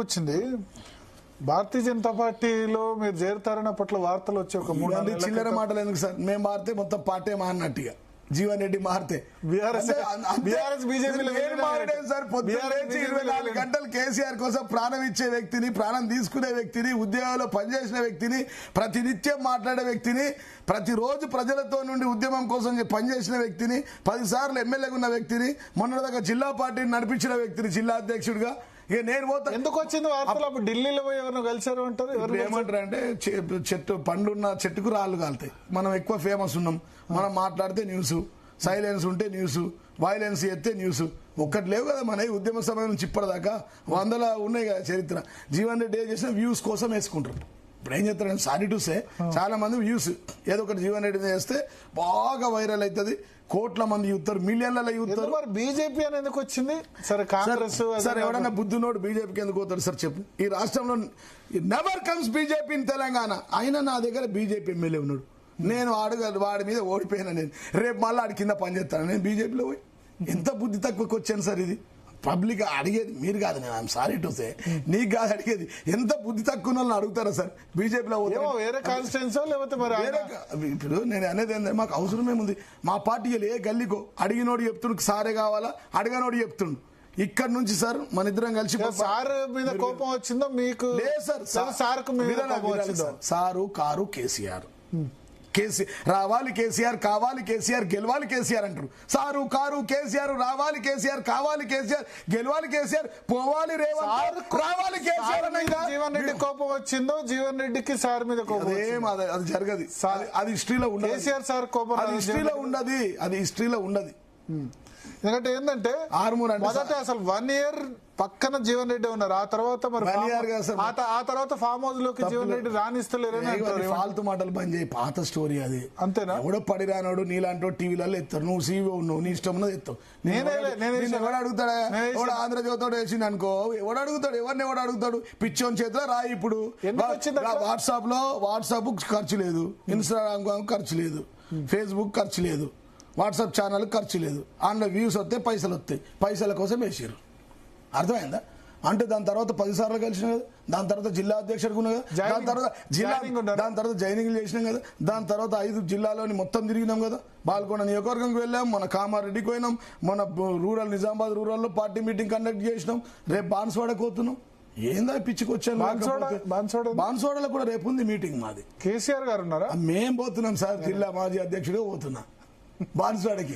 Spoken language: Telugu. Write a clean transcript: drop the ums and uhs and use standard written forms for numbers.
వచ్చింది. భారతీయ జనతా పార్టీలో మీరు చేరుతారని అప్పట్లో వార్తలు వచ్చి ఒక 3 చిల్లర మాటలు ఎందుకు సార్? మేము మారితే మొత్తం పార్టీ మారినట్టుగా జీవన్ రెడ్డి మారితే సార్ పొద్దున్న 24 గంటలు కేసీఆర్ కోసం ప్రాణం ఇచ్చే వ్యక్తిని, ప్రాణం తీసుకునే వ్యక్తిని, ఉద్యోగాల్లో పనిచేసిన వ్యక్తిని, ప్రతినిత్యం మాట్లాడే వ్యక్తిని, ప్రతిరోజు ప్రజలతో నుండి ఉద్యమం కోసం పనిచేసిన వ్యక్తిని, 10 సార్లు ఎమ్మెల్యేగా ఉన్న వ్యక్తిని, మొన్నటిదాకా జిల్లా పార్టీని నడిపించిన వ్యక్తిని జిల్లా అధ్యక్షుడిగా ఇక నేను పోతా. ఎందుకు వచ్చింది వార్తలు? అప్పుడు ఢిల్లీలో పోయి ఎవరినో కలిసారు అంటారు. ఎవరు ఏమంటారు అంటే చెట్టు పండున్న చెట్టుకు రాళ్ళు కాలుతాయి. మనం ఎక్కువ ఫేమస్ ఉన్నాం, మనం మాట్లాడితే న్యూస్, సైలెన్స్ ఉంటే న్యూస్, వైలెన్స్ ఎత్తే న్యూస్. ఒక్కటి లేవు కదా మన ఉద్యమ సమయం నుంచి ఇప్పటిదాకా 100 ఉన్నాయి కదా చరిత్ర. జీవన్ రెడ్డి ఏం చేసిన వ్యూస్ కోసం వేసుకుంటారు. ఇప్పుడు ఏం చేస్తారంటే సారీ టు సే చాలా మంది వ్యూస్ ఏదో ఒకటి జీవన్ రెడ్డి చేస్తే బాగా వైరల్ అవుతుంది, కోట్ల మంది చూస్తారు, మిలియన్ల చూస్తారు. మరి బీజేపీ అని ఎందుకు వచ్చింది? సరే కాంగ్రెస్ సార్ ఎవడన్నా బుద్ధునోడు బీజేపీకి ఎందుకు పోతాడు సార్ చెప్పు? ఈ రాష్ట్రంలో never comes BJP in Telangana. అయినా నా దగ్గర బీజేపీ ఎమ్మెల్యే ఉన్నాడు, నేను వాడి మీద ఓడిపోయినా. నేను రేపు మళ్ళీ ఆడి కింద పనిచేస్తాను. నేను బీజేపీలో పోయి ఎంత బుద్ధి తక్కువకి వచ్చాను సార్. ఇది పబ్లిక్ అడిగేది మీరు కాదు, నేను ఐఎమ్ సారీ టు సే నీకు కాదు అడిగేది. ఎంత బుద్ధి తక్కువ వాళ్ళని అడుగుతారా సార్ బీజేపీలో? వేరే కాన్స్టిట్యూన్సీ లేకపోతే మరి ఇప్పుడు నేను అనేది ఏంటంటే మాకు అవసరమేముంది? మా పార్టీ ఏ గల్లీకో అడిగినోడు చెప్తుండు సారే కావాలా, అడగనోడు చెప్తుండు. ఇక్కడ నుంచి సార్ మన ఇద్దరం కలిసి సార్ మీద కోపం వచ్చిందో మీకు? లేదు సార్, సారు కారు కేసీఆర్, రావాలి కేసీఆర్, కావాలి కేసీఆర్, గెలవాలి కేసీఆర్ అంటారు. సారు కారు కేసీఆర్, రావాలి కేసీఆర్, కావాలి కేసీఆర్, గెలవాలి కేసీఆర్, పోవాలి రేవంత్, రావాలి కేసీఆర్. జీవన్ రెడ్డి కోపం వచ్చిందో జీవన్ రెడ్డికి సార్ మీద కోపం? అది జరగదు, అది హిస్టరీలో ఉండదు. కేసీఆర్ సార్ కోపం అది హిస్టరీలో ఉండదు, అది హిస్టరీలో ఉండదు. ఎందుకంటే ఏంటంటే మొదట అసలు 1 ఇయర్ పక్కన జీవన్ రెడ్డి ఉన్నారు. ఆ తర్వాత మరి ఆ తర్వాత ఫామ్ హౌస్ లోకి జీవన్ రెడ్డి రాణిస్తలేరని ఫాల్తు మాటలు బంద్ చేయి. పాత స్టోరీ అది. అంతేనా? ఎవడో పడిరానాడు నీలాంటో టీవీలలో ఎత్తారు, నువ్వు సీవో ఉన్నావు, నీ ఇష్టం ఉన్నది ఎత్తావు. ఎవడు అడుగుతాడా? ఎవడు ఆంధ్రజ్యోతితో వేసింది అనుకో, ఎవడు అడుగుతాడు? ఎవరు అడుగుతాడు? పిచ్చోని చేతిలో రాయి. ఇప్పుడు వాట్సాప్ ఖర్చు లేదు, ఇన్స్టాగ్రామ్ ఖర్చు లేదు, ఫేస్బుక్ ఖర్చు లేదు, వాట్సాప్ ఛానల్ ఖర్చు లేదు. అందులో వ్యూస్ వస్తాయి, పైసలు వస్తాయి, పైసల కోసం వేసారు. అర్థమైందా? అంటే దాని తర్వాత 10 సార్లు కలిసిన కదా, దాని తర్వాత జిల్లా అధ్యక్షుడు కదా, దాని తర్వాత జైనింగ్ చేసినాం కదా, దాని తర్వాత 5 జిల్లాలోని మొత్తం తిరిగినాం కదా, బాల్కొండ నియోజకవర్గంకి వెళ్ళాం, మన కామారెడ్డికి పోయినాం, మన రూరల్ నిజామాబాద్ రూరల్లో పార్టీ మీటింగ్ కండక్ట్ చేసినాం, రేపు బాన్స్వాడకు పోతున్నాం. ఏందా పిచ్చికొచ్చాను. బాన్స్వాడలో కూడా రేపు ఉంది మీటింగ్ మాది. కేసీఆర్ గారు ఉన్నారా? మేం పోతున్నాం సార్, జిల్లా మాజీ అధ్యక్షుడిగా పోతున్నా బాన్స్వాడకి.